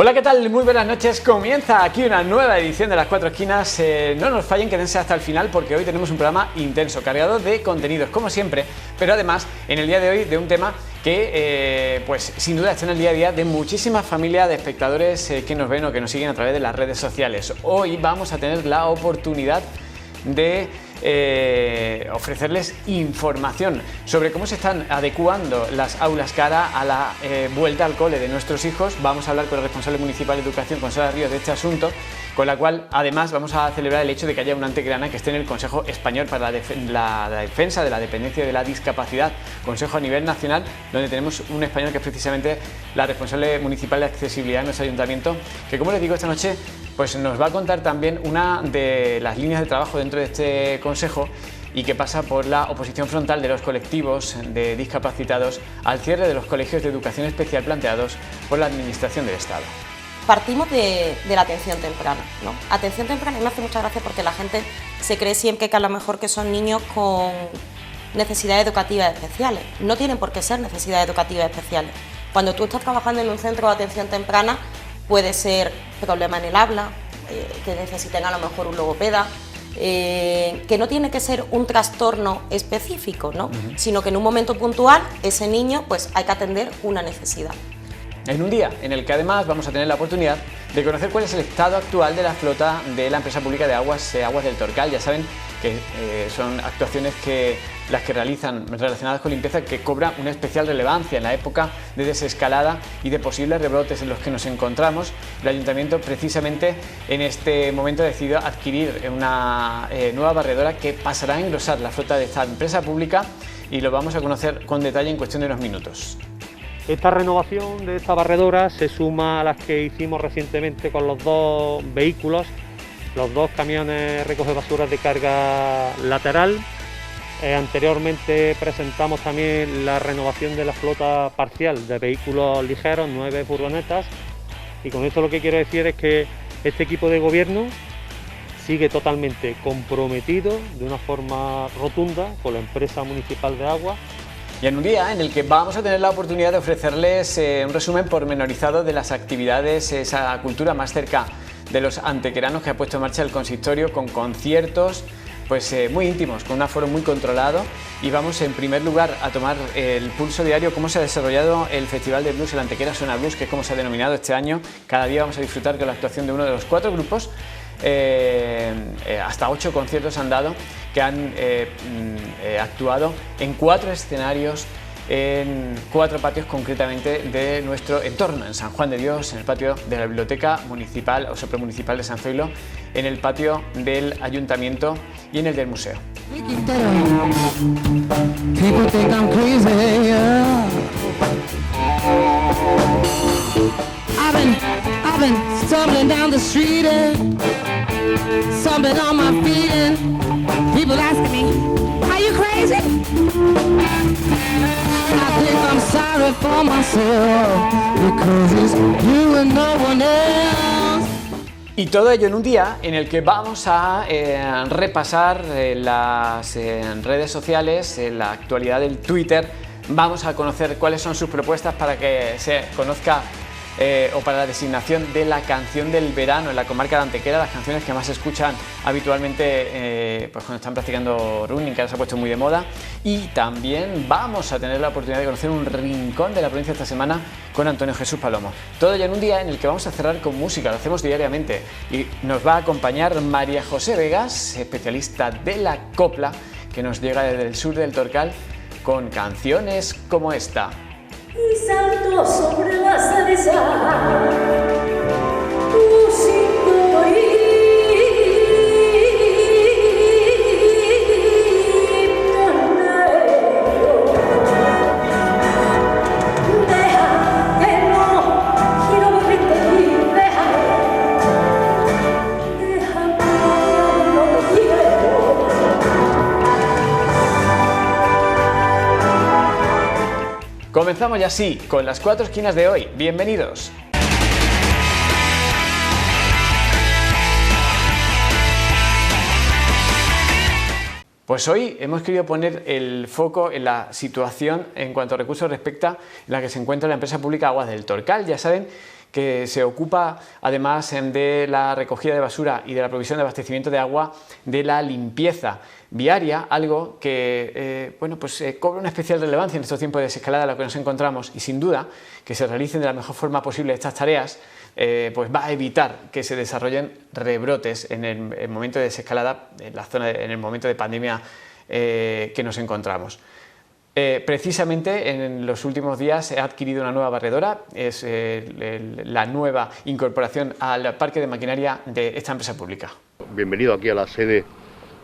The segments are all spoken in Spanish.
Hola, ¿qué tal? Muy buenas noches. Comienza aquí una nueva edición de Las Cuatro Esquinas. No nos fallen, quédense hasta el final porque hoy tenemos un programa intenso, cargado de contenidos, como siempre, pero además, en el día de hoy, de un tema que, pues sin duda, está en el día a día de muchísimas familias de espectadores que nos ven o que nos siguen a través de las redes sociales. Hoy vamos a tener la oportunidad de ofrecerles información sobre cómo se están adecuando las aulas cara a la vuelta al cole de nuestros hijos. Vamos a hablar con el responsable municipal de educación, Consuelo Ríos, de este asunto, con la cual además vamos a celebrar el hecho de que haya una antequerana que esté en el Consejo Español para la Defensa de la Dependencia y de la Discapacidad, consejo a nivel nacional, donde tenemos un español que es precisamente la responsable municipal de accesibilidad en nuestro ayuntamiento, que, como les digo, esta noche pues nos va a contar también una de las líneas de trabajo dentro de este consejo y que pasa por la oposición frontal de los colectivos de discapacitados al cierre de los colegios de educación especial planteados por la Administración del Estado. Partimos de la atención temprana, ¿no? Atención temprana, y me hace mucha gracia porque la gente se cree siempre que a lo mejor que son niños con necesidades educativas especiales. No tienen por qué ser necesidades educativas especiales. Cuando tú estás trabajando en un centro de atención temprana, puede ser problema en el habla, que necesiten a lo mejor un logopeda, que no tiene que ser un trastorno específico, ¿no? Sino que en un momento puntual ese niño pues hay que atender una necesidad. En un día en el que además vamos a tener la oportunidad de conocer cuál es el estado actual de la flota de la empresa pública de aguas del Torcal. Ya saben que son actuaciones las que realizan relacionadas con limpieza que cobran una especial relevancia en la época de desescalada y de posibles rebrotes en los que nos encontramos. El Ayuntamiento precisamente en este momento ha decidido adquirir una nueva barredora que pasará a engrosar la flota de esta empresa pública y lo vamos a conocer con detalle en cuestión de unos minutos. Esta renovación de esta barredora se suma a las que hicimos recientemente con los dos vehículos, los dos camiones recoge basuras de carga lateral. Anteriormente presentamos también la renovación de la flota parcial de vehículos ligeros, 9 furgonetas, y con esto lo que quiero decir es que este equipo de gobierno sigue totalmente comprometido de una forma rotunda con la empresa municipal de agua. Y en un día en el que vamos a tener la oportunidad de ofrecerles un resumen pormenorizado de las actividades, esa cultura más cerca de los antequeranos que ha puesto en marcha el consistorio, con conciertos pues muy íntimos, con un aforo muy controlado, y vamos en primer lugar a tomar el pulso diario, cómo se ha desarrollado el Festival de Blues, el Antequera Suena Blues, que es como se ha denominado este año. Cada día vamos a disfrutar con la actuación de uno de los 4 grupos. Hasta 8 conciertos han dado, que han actuado en 4 escenarios, en 4 patios concretamente de nuestro entorno, en San Juan de Dios, en el patio de la Biblioteca Municipal o Supramunicipal de San Zoilo, en el patio del Ayuntamiento y en el del Museo. I've been stumbling down the street and stumbling on my feet and people asking me, are you crazy? I think I'm sorry for myself because it's you and no one else. Y todo ello en un día en el que vamos a repasar las redes sociales, la actualidad del Twitter. Vamos a conocer cuáles son sus propuestas para que se conozca o para la designación de la canción del verano en la comarca de Antequera, las canciones que más se escuchan habitualmente pues cuando están practicando running, que ahora se ha puesto muy de moda. Y también vamos a tener la oportunidad de conocer un rincón de la provincia esta semana con Antonio Jesús Palomo. Todo ello en un día en el que vamos a cerrar con música, lo hacemos diariamente, y nos va a acompañar María José Vegas, especialista de la copla, que nos llega desde el sur del Torcal con canciones como esta. Y saltó sobre la cereza tu sintonía. Deja que no quiero volverte aquí, deja que no te quiero. Comenzamos ya así con las 4 esquinas de hoy. Bienvenidos. Pues hoy hemos querido poner el foco en la situación en cuanto a recursos respecta en la que se encuentra la empresa pública Aguas del Torcal. Ya saben que se ocupa además de la recogida de basura y de la provisión de abastecimiento de agua, de la limpieza viaria, algo que cobra una especial relevancia en estos tiempos de desescalada en los que nos encontramos, y sin duda que se realicen de la mejor forma posible estas tareas pues va a evitar que se desarrollen rebrotes en el momento de desescalada, en la zona en el momento de pandemia que nos encontramos. Precisamente en los últimos días se ha adquirido una nueva barredora, es la nueva incorporación al parque de maquinaria de esta empresa pública. Bienvenido aquí a la sede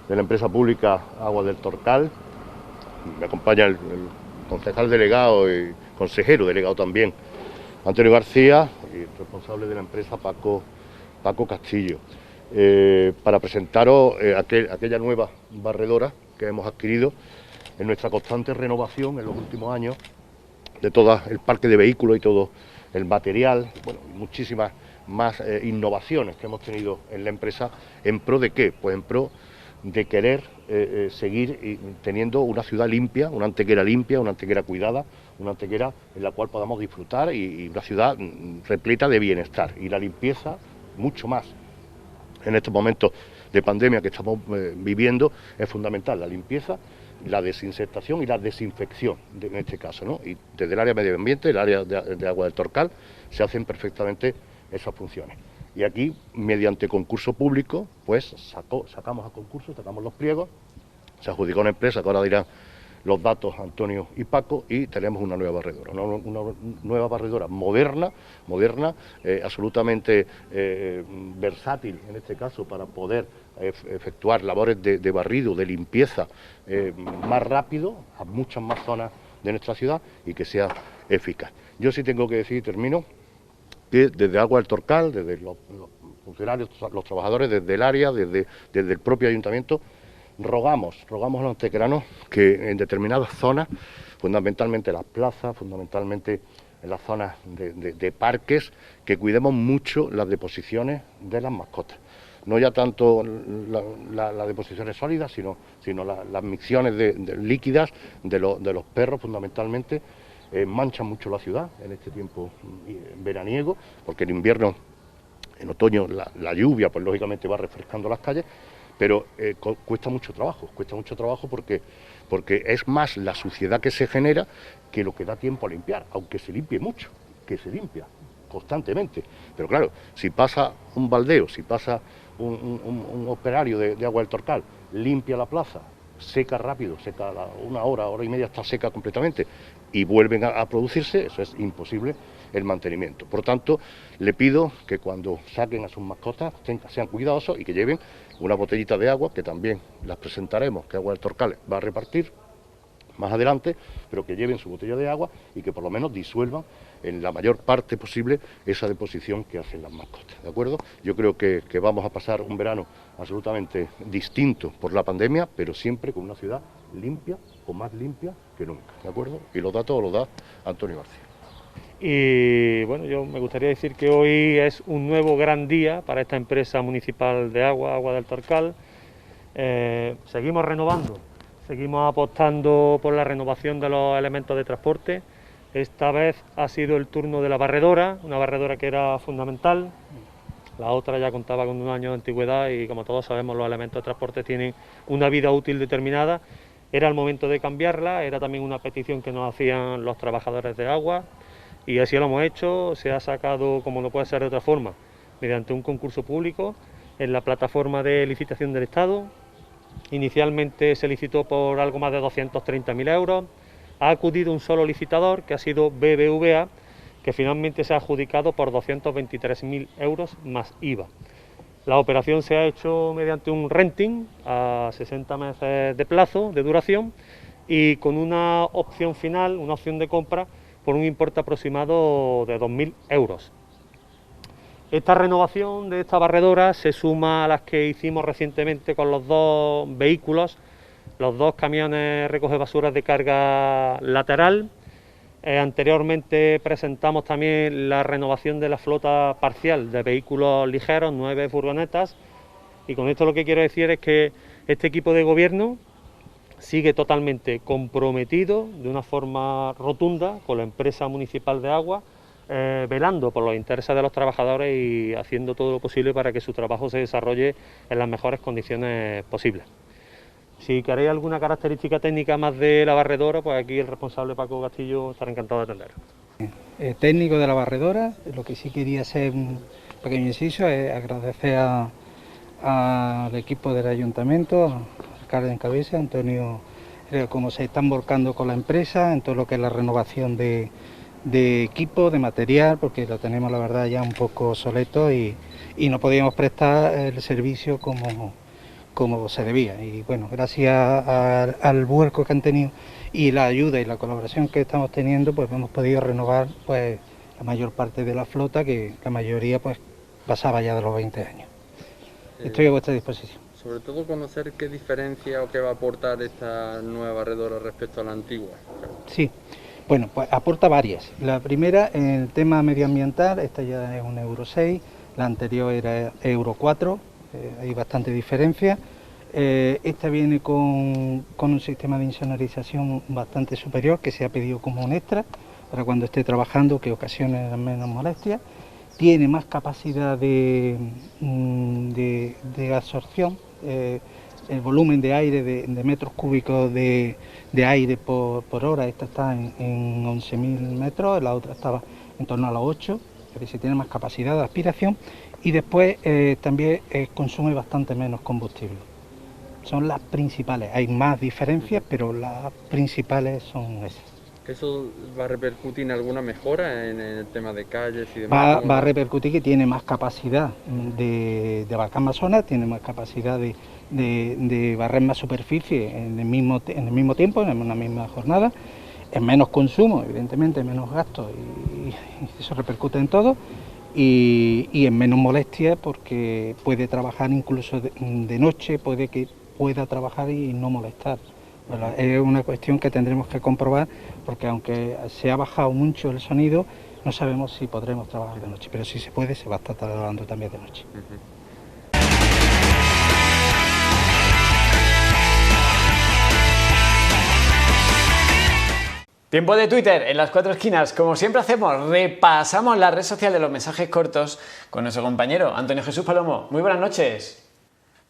de la empresa pública Aguas del Torcal. Me acompaña el concejal delegado y consejero delegado también, Antonio García, y responsable de la empresa Paco Castillo, para presentaros aquella nueva barredora que hemos adquirido en nuestra constante renovación en los últimos años de todo el parque de vehículos y todo el material, bueno, muchísimas más innovaciones que hemos tenido en la empresa. ¿En pro de qué? Pues en pro de querer seguir teniendo una ciudad limpia, una Antequera cuidada, una Antequera en la cual podamos disfrutar y una ciudad repleta de bienestar. Y la limpieza, mucho más en estos momentos de pandemia que estamos viviendo, es fundamental. La limpieza, la desinsectación y la desinfección, en este caso, ¿no? Y desde el área de medio ambiente, el área de Agua del Torcal, se hacen perfectamente esas funciones. Y aquí, mediante concurso público, pues sacamos a concurso, sacamos los pliegos, se adjudicó una empresa que ahora dirán los datos Antonio y Paco, y tenemos una nueva barredora, una nueva barredora moderna, absolutamente versátil en este caso para poder efectuar labores de barrido, de limpieza más rápido a muchas más zonas de nuestra ciudad y que sea eficaz. Yo sí tengo que decir, y termino, que desde Agua del Torcal, desde los funcionarios, los trabajadores, desde el área, desde el propio ayuntamiento, rogamos a los antequeranos que en determinadas zonas, fundamentalmente las plazas, fundamentalmente en las zonas de parques, que cuidemos mucho las deposiciones de las mascotas. No ya tanto las deposiciones sólidas, sino las micciones líquidas de los perros, fundamentalmente. Manchan mucho la ciudad en este tiempo veraniego, porque en invierno, en otoño, la lluvia, pues lógicamente va refrescando las calles, pero cuesta mucho trabajo porque es más la suciedad que se genera que lo que da tiempo a limpiar, aunque se limpie mucho, que se limpia constantemente. Pero claro, si pasa un baldeo, si pasa un operario de Agua del Torcal, limpia la plaza, seca rápido, seca una hora y media, está seca completamente, y vuelven a producirse, eso es imposible el mantenimiento. Por tanto, le pido que cuando saquen a sus mascotas sean cuidadosos y que lleven una botellita de agua, que también las presentaremos, que Agua del Torcal va a repartir más adelante, pero que lleven su botella de agua y que por lo menos disuelvan en la mayor parte posible esa deposición que hacen las mascotas, ¿de acuerdo? Yo creo que vamos a pasar un verano absolutamente distinto por la pandemia, pero siempre con una ciudad limpia o más limpia que nunca, ¿de acuerdo? Y los datos los da Antonio García. Y bueno, yo me gustaría decir que hoy es un nuevo gran día para esta empresa municipal de Agua del Torcal. Seguimos renovando, seguimos apostando por la renovación de los elementos de transporte. Esta vez ha sido el turno de la barredora, una barredora que era fundamental. La otra ya contaba con 1 año de antigüedad y, como todos sabemos, los elementos de transporte tienen una vida útil determinada. Era el momento de cambiarla, era también una petición que nos hacían los trabajadores de Agua, y así lo hemos hecho. Se ha sacado, como no puede ser de otra forma, mediante un concurso público en la plataforma de licitación del Estado. Inicialmente se licitó por algo más de 230.000 euros, ha acudido un solo licitador, que ha sido BBVA, que finalmente se ha adjudicado por 223.000 euros más IVA. La operación se ha hecho mediante un renting a 60 meses de plazo, de duración, y con una opción final, una opción de compra, por un importe aproximado de 2.000 euros. Esta renovación de esta barredora se suma a las que hicimos recientemente con los 2 vehículos, los 2 camiones recoge basuras de carga lateral. Anteriormente presentamos también la renovación de la flota parcial de vehículos ligeros, 9 furgonetas, y con esto lo que quiero decir es que este equipo de gobierno sigue totalmente comprometido de una forma rotunda con la empresa municipal de Agua velando por los intereses de los trabajadores y haciendo todo lo posible para que su trabajo se desarrolle en las mejores condiciones posibles. Si queréis alguna característica técnica más de la barredora, pues aquí el responsable Paco Castillo estará encantado de atender. Técnico de la barredora, lo que sí quería hacer un pequeño inciso es agradecer al equipo del ayuntamiento, al alcalde en cabeza, Antonio, cómo se están volcando con la empresa en todo lo que es la renovación de equipo, de material, porque lo tenemos la verdad ya un poco obsoleto y no podíamos prestar el servicio como se debía. Y bueno, gracias al vuelco que han tenido y la ayuda y la colaboración que estamos teniendo, pues hemos podido renovar pues la mayor parte de la flota, que la mayoría pues pasaba ya de los 20 años. Estoy a vuestra disposición. Sobre todo conocer qué diferencia o qué va a aportar esta nueva barredora respecto a la antigua. Sí, bueno, pues aporta varias. La primera, en el tema medioambiental, esta ya es un Euro 6, la anterior era Euro 4, hay bastante diferencia. Esta viene con un sistema de insonorización bastante superior, que se ha pedido como un extra para cuando esté trabajando, que ocasione menos molestias. Tiene más capacidad de absorción, el volumen de aire de metros cúbicos de aire por hora, esta está en 11.000 metros, la otra estaba en torno a los 8, es decir, tiene más capacidad de aspiración y después también consume bastante menos combustible. Son las principales, hay más diferencias, pero las principales son esas. ¿Eso va a repercutir en alguna mejora en el tema de calles y demás? Va a repercutir que tiene más capacidad de abarcar más zonas, tiene más capacidad de barrer más superficie en el mismo tiempo, en una misma jornada, en menos consumo, evidentemente, menos gastos, y eso repercute en todo, y en menos molestias, porque puede trabajar incluso de noche, pueda trabajar y no molestar. Bueno, es una cuestión que tendremos que comprobar, porque aunque se ha bajado mucho el sonido, no sabemos si podremos trabajar de noche, pero si se puede, se va a estar trabajando también de noche. Tiempo de Twitter en las cuatro esquinas. Como siempre hacemos, repasamos la red social de los mensajes cortos con nuestro compañero Antonio Jesús Palomo. Muy buenas noches.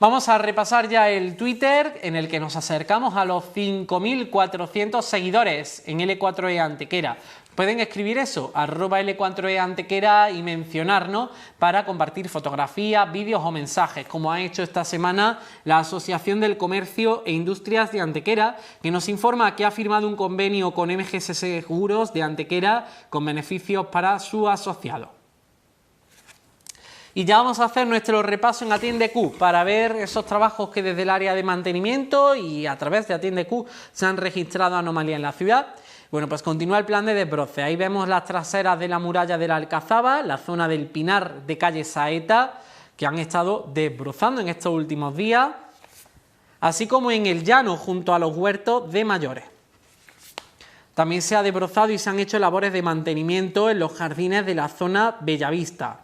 Vamos a repasar ya el Twitter, en el que nos acercamos a los 5.400 seguidores en L4E Antequera. Pueden escribir eso, @L4E Antequera, y mencionarnos para compartir fotografías, vídeos o mensajes, como ha hecho esta semana la Asociación del Comercio e Industrias de Antequera, que nos informa que ha firmado un convenio con MGS Seguros de Antequera con beneficios para su asociado. Y ya vamos a hacer nuestro repaso en Atiende-Q para ver esos trabajos que desde el área de mantenimiento y a través de Atiende-Q se han registrado anomalías en la ciudad. Bueno, pues continúa el plan de desbroce. Ahí vemos las traseras de la muralla de la Alcazaba, la zona del Pinar de calle Saeta, que han estado desbrozando en estos últimos días, así como en el llano junto a los huertos de Mayores. También se ha desbrozado y se han hecho labores de mantenimiento en los jardines de la zona Bellavista.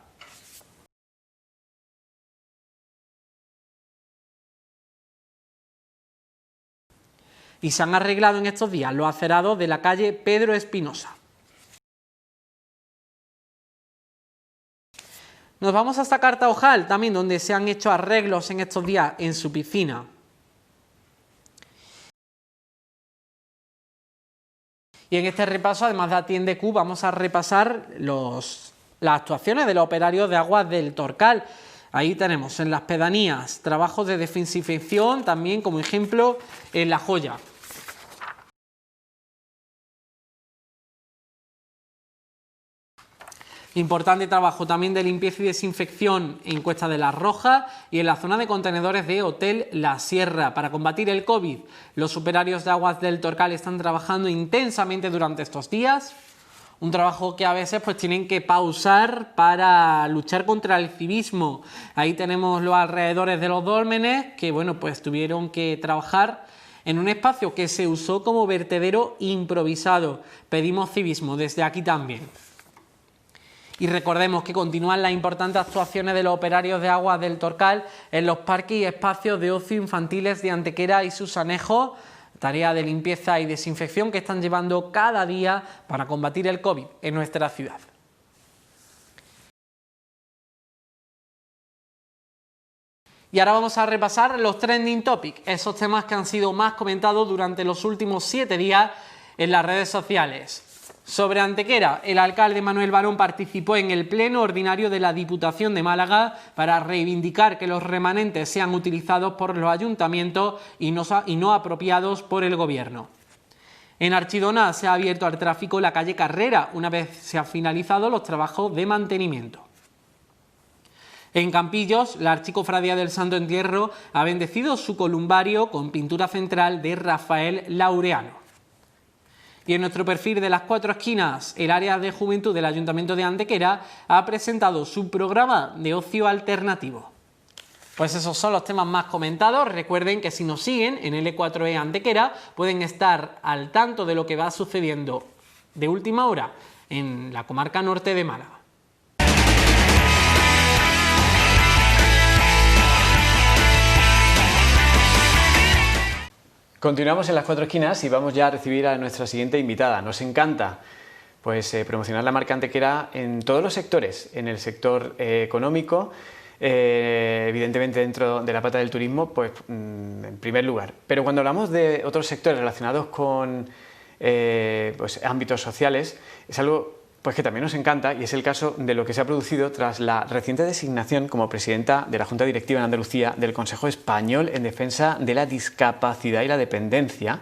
Y se han arreglado en estos días los acerados de la calle Pedro Espinosa. Nos vamos hasta Cartaojal, también donde se han hecho arreglos en estos días en su piscina. Y en este repaso, además de Atiende-Q, vamos a repasar las actuaciones de los operarios de aguas del Torcal. Ahí tenemos en las pedanías trabajos de desinfección, también como ejemplo en La Joya. Importante trabajo también de limpieza y desinfección en Cuesta de las Rojas y en la zona de contenedores de Hotel La Sierra. Para combatir el COVID, los operarios de aguas del Torcal están trabajando intensamente durante estos días. Un trabajo que a veces pues tienen que pausar para luchar contra el civismo. Ahí tenemos los alrededores de los dólmenes que bueno, pues tuvieron que trabajar en un espacio que se usó como vertedero improvisado. Pedimos civismo desde aquí también. Y recordemos que continúan las importantes actuaciones de los operarios de aguas del Torcal en los parques y espacios de ocio infantiles de Antequera y sus anejos, tarea de limpieza y desinfección que están llevando cada día para combatir el COVID en nuestra ciudad. Y ahora vamos a repasar los trending topics, esos temas que han sido más comentados durante los últimos 7 días en las redes sociales. Sobre Antequera, el alcalde Manuel Barón participó en el pleno ordinario de la Diputación de Málaga para reivindicar que los remanentes sean utilizados por los ayuntamientos y no apropiados por el gobierno. En Archidona se ha abierto al tráfico la calle Carrera una vez se han finalizado los trabajos de mantenimiento. En Campillos, la Archicofradía del Santo Entierro ha bendecido su columbario con pintura central de Rafael Laureano. Y en nuestro perfil de las 4 esquinas, el área de juventud del Ayuntamiento de Antequera ha presentado su programa de ocio alternativo. Pues esos son los temas más comentados. Recuerden que si nos siguen en L4E Antequera pueden estar al tanto de lo que va sucediendo de última hora en la comarca norte de Málaga. Continuamos en las 4 esquinas y vamos ya a recibir a nuestra siguiente invitada. Nos encanta pues promocionar la marca Antequera en todos los sectores, en el sector económico, evidentemente dentro de la pata del turismo, pues en primer lugar. Pero cuando hablamos de otros sectores relacionados con pues, ámbitos sociales, es algo pues que también nos encanta, y es el caso de lo que se ha producido tras la reciente designación como presidenta de la Junta Directiva en Andalucía del Consejo Español en Defensa de la Discapacidad y la Dependencia,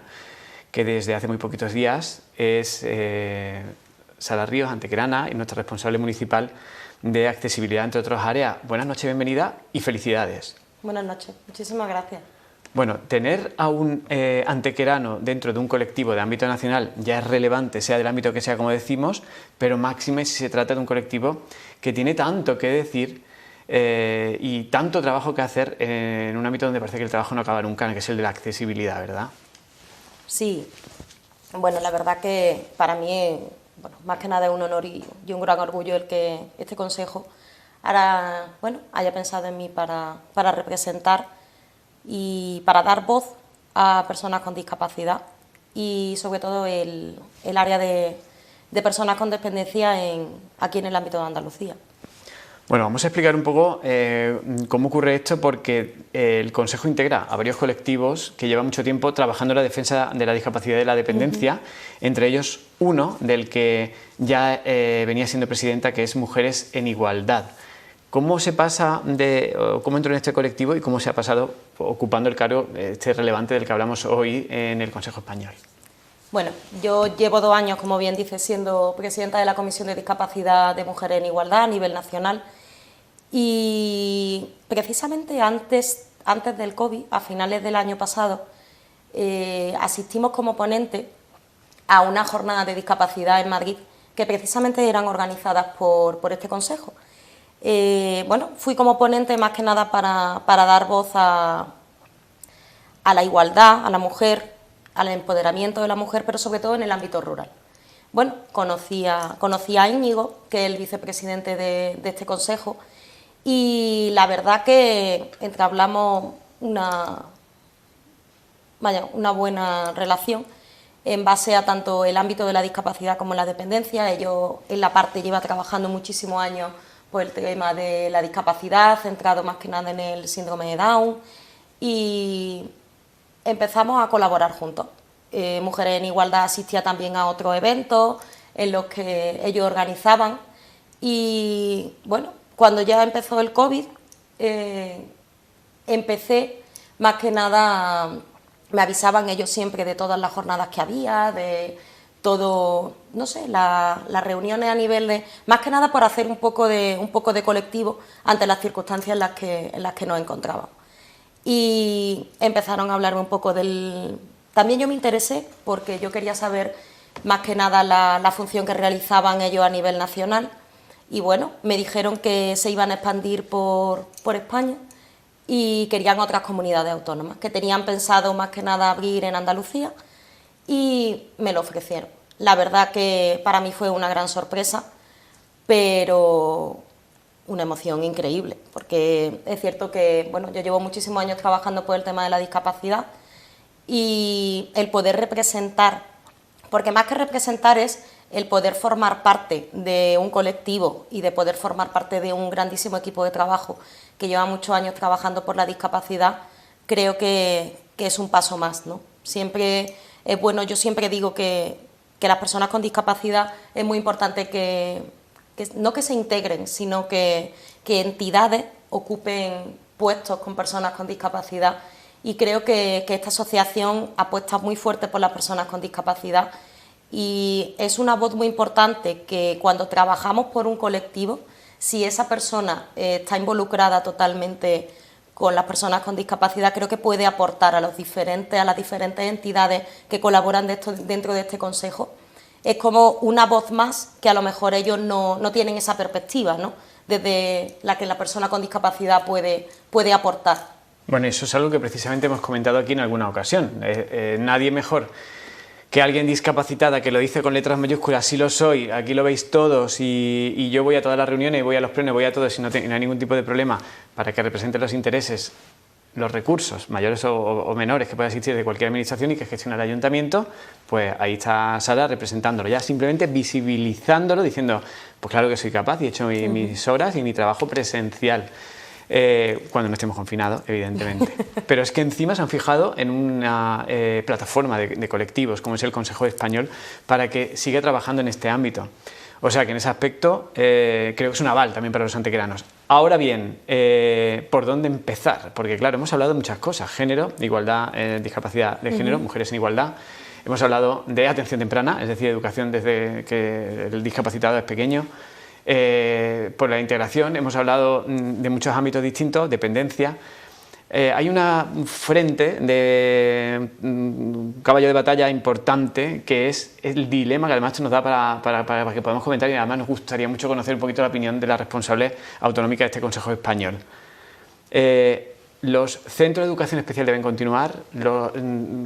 que desde hace muy poquitos días es Sara Ríos, antequerana, y nuestra responsable municipal de accesibilidad, entre otras áreas. Buenas noches, bienvenida y felicidades. Buenas noches, muchísimas gracias. Bueno, tener a un antequerano dentro de un colectivo de ámbito nacional ya es relevante, sea del ámbito que sea, como decimos, pero máxime si se trata de un colectivo que tiene tanto que decir y tanto trabajo que hacer en un ámbito donde parece que el trabajo no acaba nunca, que es el de la accesibilidad, ¿verdad? Sí, bueno, la verdad que para mí, bueno, más que nada es un honor y un gran orgullo el que este consejo ahora, bueno, haya pensado en mí para representar y para dar voz a personas con discapacidad y sobre todo el área de personas con dependencia aquí en el ámbito de Andalucía. Bueno, vamos a explicar un poco cómo ocurre esto, porque el Consejo integra a varios colectivos que llevan mucho tiempo trabajando en la defensa de la discapacidad y de la dependencia, entre ellos uno del que ya venía siendo presidenta, que es Mujeres en Igualdad. ¿Cómo se pasa cómo entró en este colectivo y cómo se ha pasado ocupando el cargo relevante del que hablamos hoy en el Consejo Español? Bueno, yo llevo 2 años, como bien dice, siendo presidenta de la Comisión de Discapacidad de Mujeres en Igualdad a nivel nacional y precisamente antes del COVID, a finales del año pasado, asistimos como ponente a una jornada de discapacidad en Madrid que precisamente eran organizadas por este Consejo. Bueno, fui como ponente más que nada para dar voz a la igualdad, a la mujer, al empoderamiento de la mujer, pero sobre todo en el ámbito rural. Bueno, conocí a Íñigo, que es el vicepresidente de este consejo, y la verdad que entablamos una buena relación en base a tanto el ámbito de la discapacidad como la dependencia. Ellos en la parte lleva trabajando muchísimos años por el tema de la discapacidad, centrado más que nada en el síndrome de Down, y empezamos a colaborar juntos. Mujeres en Igualdad asistía también a otros eventos en los que ellos organizaban y bueno, cuando ya empezó el COVID empecé más que nada, me avisaban ellos siempre de todas las jornadas que había, de todo, no sé, las reuniones a nivel de, más que nada por hacer un poco de colectivo ante las circunstancias en las que nos encontrábamos. Y empezaron a hablarme un poco del... También yo me interesé porque yo quería saber más que nada la función que realizaban ellos a nivel nacional y bueno, me dijeron que se iban a expandir por España y querían otras comunidades autónomas, que tenían pensado más que nada abrir en Andalucía y me lo ofrecieron. La verdad que para mí fue una gran sorpresa, pero una emoción increíble, porque es cierto que bueno, yo llevo muchísimos años trabajando por el tema de la discapacidad y el poder representar, porque más que representar es el poder formar parte de un colectivo y de poder formar parte de un grandísimo equipo de trabajo que lleva muchos años trabajando por la discapacidad, creo que es un paso más, ¿no? Siempre es bueno, yo siempre digo que las personas con discapacidad es muy importante que no que se integren, sino que entidades ocupen puestos con personas con discapacidad, y creo que esta asociación apuesta muy fuerte por las personas con discapacidad, y es una voz muy importante que cuando trabajamos por un colectivo, si esa persona está involucrada totalmente con las personas con discapacidad, creo que puede aportar a las diferentes entidades que colaboran dentro de este consejo. Es como una voz más que a lo mejor ellos no tienen esa perspectiva, ¿no?, desde la que la persona con discapacidad puede aportar. Bueno, eso es algo que precisamente hemos comentado aquí en alguna ocasión. Nadie mejor que alguien discapacitada que lo dice con letras mayúsculas, sí lo soy, aquí lo veis todos, y yo voy a todas las reuniones, voy a los plenos, voy a todos y no hay ningún tipo de problema, para que represente los intereses, los recursos mayores o menores que pueda existir de cualquier administración y que gestiona el ayuntamiento, pues ahí está Sara representándolo, ya simplemente visibilizándolo, diciendo, pues claro que soy capaz y he hecho mis horas y mi trabajo presencial. Cuando no estemos confinados, evidentemente. Pero es que encima se han fijado en una plataforma de colectivos, como es el Consejo Español, para que siga trabajando en este ámbito. O sea que en ese aspecto creo que es un aval también para los antequeranos. Ahora bien, ¿por dónde empezar? Porque claro, hemos hablado de muchas cosas: género, igualdad, discapacidad de género, mujeres en igualdad. Hemos hablado de atención temprana, es decir, educación desde que el discapacitado es pequeño. Por la integración, hemos hablado de muchos ámbitos distintos, dependencia. Hay un frente de un caballo de batalla importante, que es el dilema que además nos da para que podamos comentar, y además nos gustaría mucho conocer un poquito la opinión de la responsable autonómica de este Consejo Español. ¿Los centros de educación especial deben continuar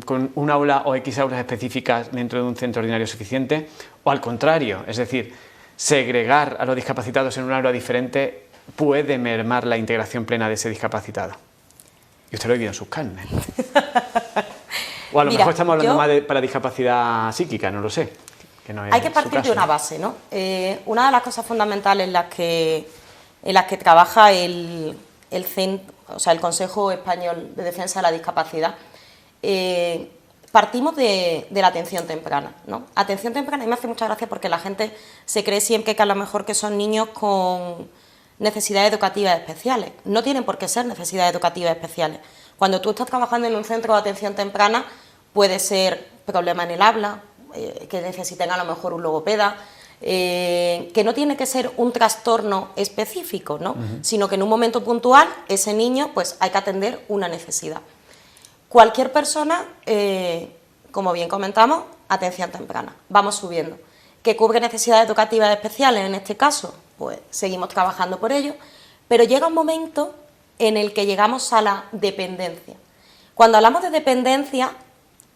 con un aula o X aulas específicas dentro de un centro ordinario suficiente? ¿O al contrario, es decir, segregar a los discapacitados en un aula diferente puede mermar la integración plena de ese discapacitado? Y usted lo ha vivido en sus carnes. O a lo mejor estamos hablando más para discapacidad psíquica, no lo sé. Que no es hay que partir de una base, ¿no? Una de las cosas fundamentales en las que trabaja el Consejo Español de Defensa de la Discapacidad, partimos de la atención temprana, ¿no? Atención temprana, y me hace mucha gracia porque la gente se cree siempre que a lo mejor que son niños con necesidades educativas especiales. No tienen por qué ser necesidades educativas especiales. Cuando tú estás trabajando en un centro de atención temprana, puede ser problema en el habla, que necesiten a lo mejor un logopeda, que no tiene que ser un trastorno específico, ¿no? Sino que en un momento puntual ese niño, pues hay que atender una necesidad. Cualquier persona, como bien comentamos, atención temprana, vamos subiendo. ¿Que cubre necesidades educativas especiales en este caso? Pues seguimos trabajando por ello, pero llega un momento en el que llegamos a la dependencia. Cuando hablamos de dependencia,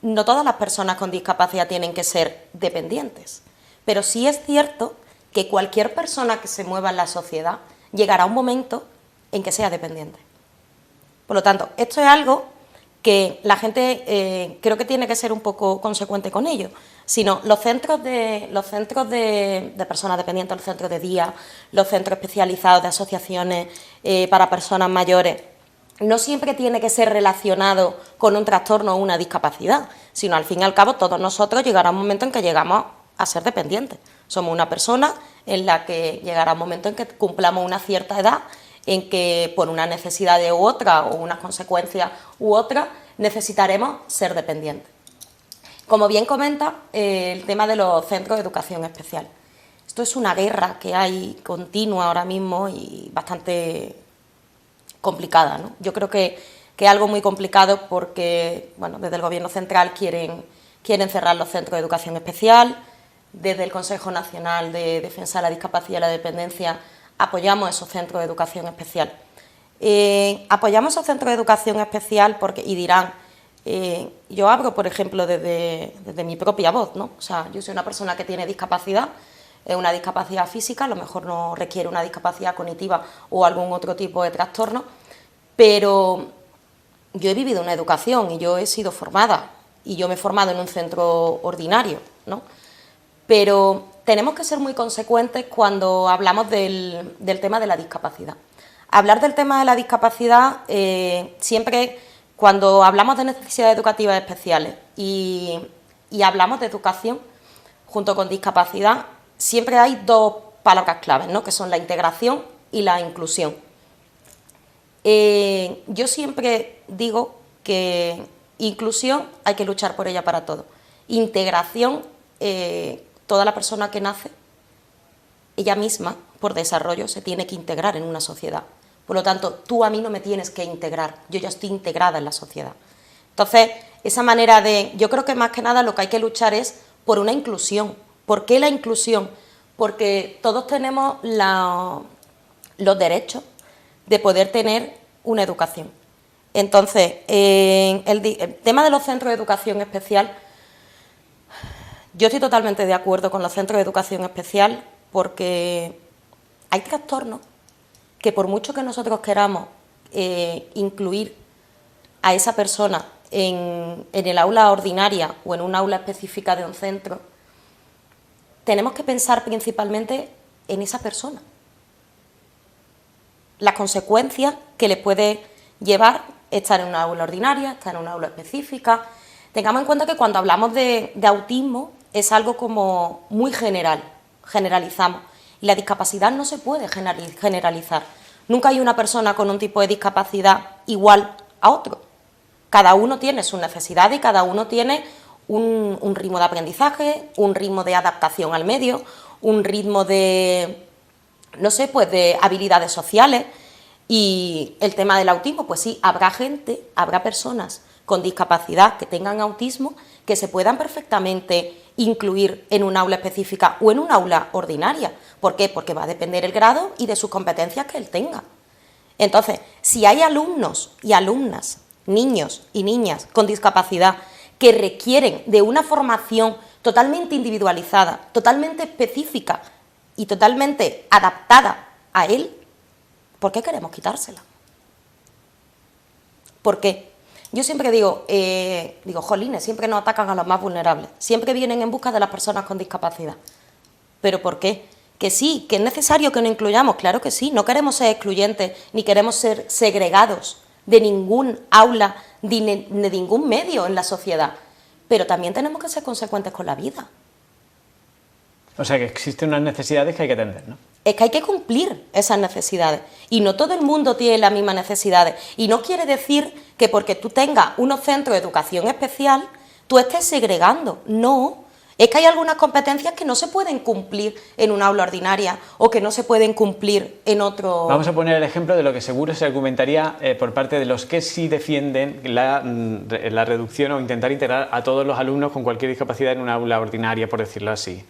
no todas las personas con discapacidad tienen que ser dependientes, pero sí es cierto que cualquier persona que se mueva en la sociedad llegará a un momento en que sea dependiente. Por lo tanto, esto es algo que la gente creo que tiene que ser un poco consecuente con ello, sino los centros de personas dependientes, los centros de día, los centros especializados de asociaciones para personas mayores, no siempre tiene que ser relacionado con un trastorno o una discapacidad, sino al fin y al cabo todos nosotros llegará un momento en que llegamos a ser dependientes. Somos una persona en la que llegará un momento en que cumplamos una cierta edad, en que por una necesidad u otra o una consecuencia u otra necesitaremos ser dependientes. Como bien comenta, el tema de los centros de educación especial. Esto es una guerra que hay continua ahora mismo y bastante complicada, ¿no? Yo creo que es algo muy complicado porque, bueno, desde el Gobierno central quieren cerrar los centros de educación especial. Desde el Consejo Nacional de Defensa de la Discapacidad y la Dependencia apoyamos esos centros de educación especial. Apoyamos esos centros de educación especial porque, y dirán, yo hablo, por ejemplo, desde mi propia voz, ¿no? O sea, yo soy una persona que tiene discapacidad, una discapacidad física, a lo mejor no requiere una discapacidad cognitiva o algún otro tipo de trastorno, pero yo he vivido una educación y yo he sido formada, y yo me he formado en un centro ordinario, ¿no? Pero tenemos que ser muy consecuentes cuando hablamos del tema de la discapacidad. Hablar del tema de la discapacidad, siempre cuando hablamos de necesidades educativas especiales y hablamos de educación junto con discapacidad, siempre hay dos palabras claves, ¿no?, que son la integración y la inclusión. Yo siempre digo que inclusión hay que luchar por ella para todo. Integración, toda la persona que nace, ella misma, por desarrollo, se tiene que integrar en una sociedad. Por lo tanto, tú a mí no me tienes que integrar, yo ya estoy integrada en la sociedad. Entonces, esa manera de... Yo creo que más que nada lo que hay que luchar es por una inclusión. ¿Por qué la inclusión? Porque todos tenemos los derechos de poder tener una educación. Entonces, el tema de los centros de educación especial, yo estoy totalmente de acuerdo con los centros de educación especial porque hay trastornos que por mucho que nosotros queramos incluir a esa persona en el aula ordinaria o en un aula específica de un centro, tenemos que pensar principalmente en esa persona. Las consecuencias que le puede llevar estar en una aula ordinaria, estar en una aula específica. Tengamos en cuenta que cuando hablamos de autismo es algo como muy general, generalizamos. Y la discapacidad no se puede generalizar. Nunca hay una persona con un tipo de discapacidad igual a otro. Cada uno tiene sus necesidades y cada uno tiene un ritmo de aprendizaje, un ritmo de adaptación al medio, un ritmo de, no sé, pues de habilidades sociales. Y el tema del autismo, pues sí, habrá personas con discapacidad que tengan autismo que se puedan perfectamente incluir en un aula específica o en un aula ordinaria. ¿Por qué? Porque va a depender el grado y de sus competencias que él tenga. Entonces, si hay alumnos y alumnas, niños y niñas con discapacidad que requieren de una formación totalmente individualizada, totalmente específica y totalmente adaptada a él, ¿por qué queremos quitársela? ¿Por qué? Yo siempre digo, jolines, siempre nos atacan a los más vulnerables, siempre vienen en busca de las personas con discapacidad. ¿Pero por qué? Que sí, que es necesario que nos incluyamos, claro que sí, no queremos ser excluyentes, ni queremos ser segregados de ningún aula, de ningún medio en la sociedad, pero también tenemos que ser consecuentes con la vida. O sea que existen unas necesidades que hay que atender, ¿no? Es que hay que cumplir esas necesidades y no todo el mundo tiene las mismas necesidades y no quiere decir que porque tú tengas unos centros de educación especial tú estés segregando, no, es que hay algunas competencias que no se pueden cumplir en una aula ordinaria o que no se pueden cumplir en otro... Vamos a poner el ejemplo de lo que seguro se argumentaría por parte de los que sí defienden la reducción o intentar integrar a todos los alumnos con cualquier discapacidad en una aula ordinaria, por decirlo así.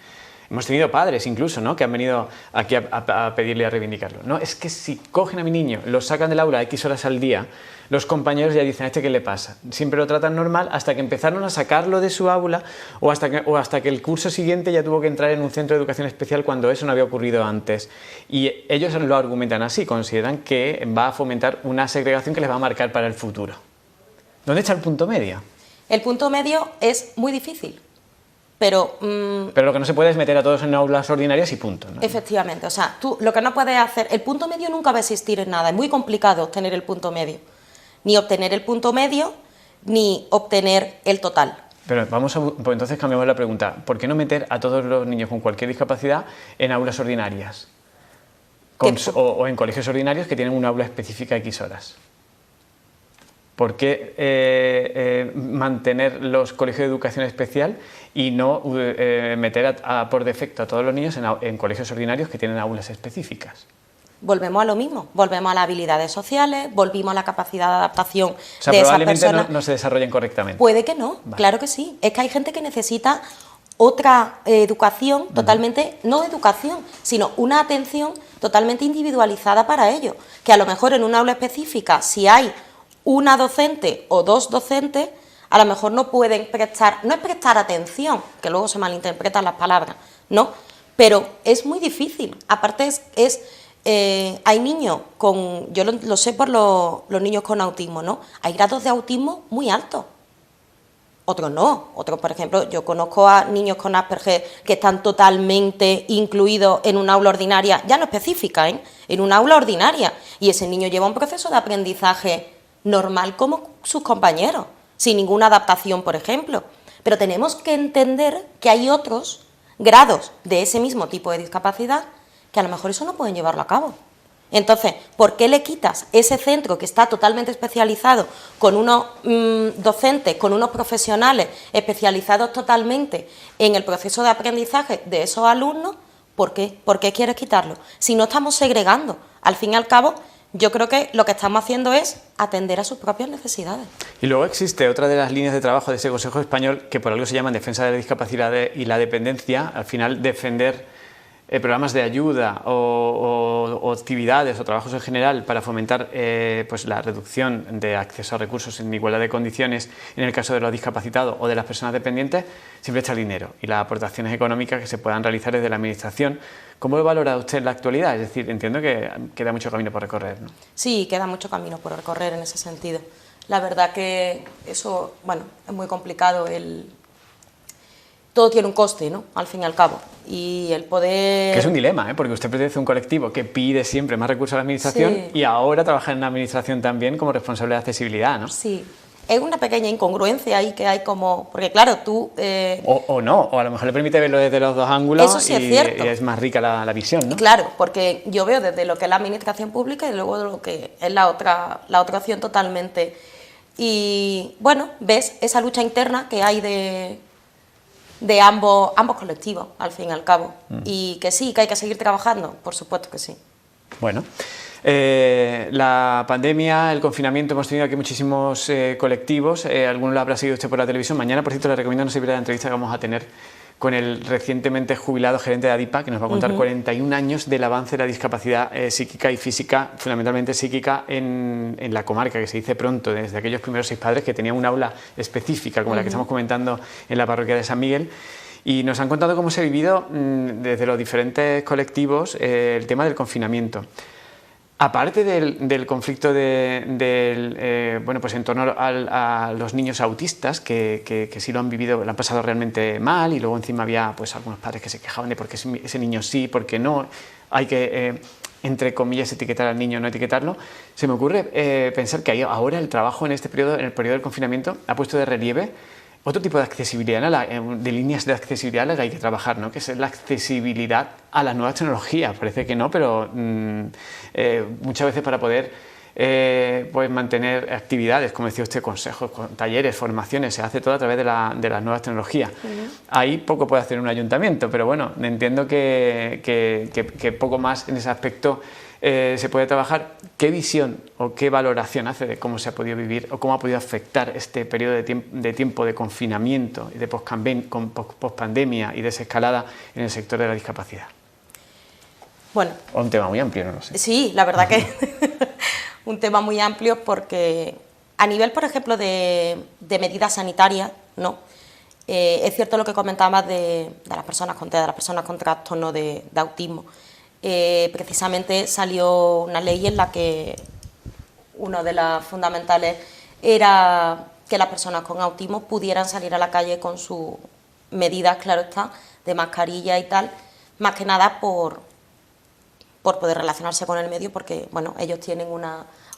Hemos tenido padres incluso, ¿no?, que han venido aquí a pedirle y a reivindicarlo. No, es que si cogen a mi niño, lo sacan del aula X horas al día, los compañeros ya dicen, ¿a este qué le pasa? Siempre lo tratan normal hasta que empezaron a sacarlo de su aula o hasta que el curso siguiente ya tuvo que entrar en un centro de educación especial cuando eso no había ocurrido antes. Y ellos lo argumentan así, consideran que va a fomentar una segregación que les va a marcar para el futuro. ¿Dónde está el punto medio? El punto medio es muy difícil. Pero lo que no se puede es meter a todos en aulas ordinarias y punto, ¿no? Efectivamente, o sea, tú lo que no puedes hacer, el punto medio nunca va a existir en nada, es muy complicado obtener el punto medio, ni obtener el punto medio, ni obtener el total. Pero pues entonces cambiamos la pregunta, ¿por qué no meter a todos los niños con cualquier discapacidad en aulas ordinarias? O en colegios ordinarios que tienen una aula específica X horas. ¿Por qué mantener los colegios de educación especial y no meter por defecto a todos los niños en colegios ordinarios que tienen aulas específicas? Volvemos a lo mismo, volvemos a las habilidades sociales, volvimos a la capacidad de adaptación de esas personas. Probablemente no se desarrollen correctamente. Puede que no, vale. Claro que sí. Es que hay gente que necesita otra educación totalmente, no educación, sino una atención totalmente individualizada para ello. Que a lo mejor en un aula específica, si hay una docente o dos docentes, a lo mejor no pueden prestar, no es prestar atención, que luego se malinterpretan las palabras, ¿no? Pero es muy difícil. Aparte hay niños con, yo lo sé por los niños con autismo, ¿no? Hay grados de autismo muy altos. otros no. Otros, por ejemplo, yo conozco a niños con Asperger que están totalmente incluidos en un aula ordinaria, ya no específica, en un aula ordinaria, y ese niño lleva un proceso de aprendizaje normal como sus compañeros, sin ninguna adaptación, por ejemplo. Pero tenemos que entender que hay otros grados de ese mismo tipo de discapacidad que a lo mejor eso no pueden llevarlo a cabo. Entonces, ¿por qué le quitas ese centro que está totalmente especializado, con unos docentes, con unos profesionales especializados totalmente en el proceso de aprendizaje de esos alumnos? ¿Por qué? ¿Por qué quieres quitarlo? Si no estamos segregando, al fin y al cabo, yo creo que lo que estamos haciendo es atender a sus propias necesidades. Y luego existe otra de las líneas de trabajo de ese Consejo Español, que por algo se llama defensa de la discapacidad y la dependencia, al final defender programas de ayuda o actividades o trabajos en general para fomentar pues la reducción de acceso a recursos en igualdad de condiciones en el caso de los discapacitados o de las personas dependientes, siempre está el dinero y las aportaciones económicas que se puedan realizar desde la Administración. ¿Cómo lo valora usted en la actualidad? Es decir, entiendo que queda mucho camino por recorrer, ¿no? Sí, queda mucho camino por recorrer en ese sentido. La verdad que eso, bueno, es muy complicado. Todo tiene un coste, ¿no? Al fin y al cabo. Y el poder... Que es un dilema, ¿eh? Porque usted pertenece a un colectivo que pide siempre más recursos a la Administración, sí, y ahora trabaja en la Administración también como responsable de accesibilidad, ¿no? Sí. Es una pequeña incongruencia ahí que hay como... Porque claro, tú... O no, o a lo mejor le permite verlo desde los dos ángulos. Eso sí es cierto. Y es más rica la visión, ¿no? Claro, porque yo veo desde lo que es la Administración Pública y luego de lo que es la otra opción totalmente. Y bueno, ves esa lucha interna que hay de ambos colectivos, al fin y al cabo. Y que sí, que hay que seguir trabajando, por supuesto que sí. Bueno, la pandemia, el confinamiento, hemos tenido aquí muchísimos colectivos, algunos lo habrá seguido usted por la televisión. Mañana, por cierto, le recomiendo no se pierda la entrevista que vamos a tener con el recientemente jubilado gerente de ADIPA, que nos va a contar 41 años del avance de la discapacidad psíquica y física, fundamentalmente psíquica, en la comarca, que se dice pronto, desde aquellos primeros 6 padres que tenían un aula específica, como la que estamos comentando en la parroquia de San Miguel. Y nos han contado cómo se ha vivido desde los diferentes colectivos el tema del confinamiento. Aparte del conflicto bueno, pues en torno a los niños autistas, que sí lo han vivido, lo han pasado realmente mal, y luego encima había pues algunos padres que se quejaban de por qué ese niño sí, por qué no, hay que, entre comillas, etiquetar al niño, no etiquetarlo. Se me ocurre pensar que ahora el trabajo en este periodo, en el periodo del confinamiento, ha puesto de relieve otro tipo de accesibilidad, de líneas de accesibilidad en las que hay que trabajar, ¿no? Que es la accesibilidad a las nuevas tecnologías. Parece que no, pero muchas veces para poder pues mantener actividades, como decía usted, consejos, talleres, formaciones, se hace todo a través de las nuevas tecnologías. Ahí poco puede hacer un ayuntamiento, pero bueno, entiendo que poco más en ese aspecto se puede trabajar. ¿Qué visión o qué valoración hace de cómo se ha podido vivir o cómo ha podido afectar este periodo de tiempo de confinamiento y de pospandemia y desescalada en el sector de la discapacidad? Bueno, o un tema muy amplio, no lo sé. Sí, la verdad que un tema muy amplio, porque a nivel, por ejemplo, de medidas sanitarias, ¿no? Es cierto lo que comentabas de las personas con TEA, de las personas con trastorno de autismo. Precisamente salió una ley en la que una de las fundamentales era que las personas con autismo pudieran salir a la calle con sus medidas, claro está, de mascarilla y tal, más que nada por poder relacionarse con el medio, porque bueno, ellos tienen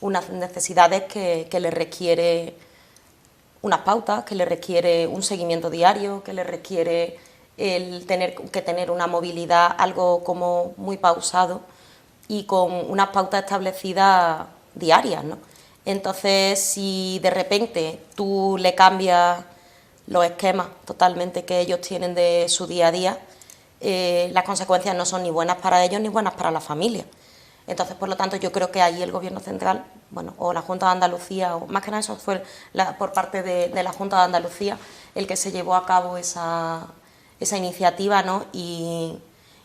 unas necesidades que les requiere unas pautas, que les requiere un seguimiento diario, que les requiere el tener que tener una movilidad algo como muy pausado y con unas pautas establecidas diarias, ¿no? Entonces, si de repente tú le cambias los esquemas totalmente que ellos tienen de su día a día, las consecuencias no son ni buenas para ellos ni buenas para la familia. Entonces, por lo tanto, yo creo que ahí el Gobierno central, bueno, o la Junta de Andalucía, o más que nada eso fue por parte de la Junta de Andalucía el que se llevó a cabo esa iniciativa, ¿no? Y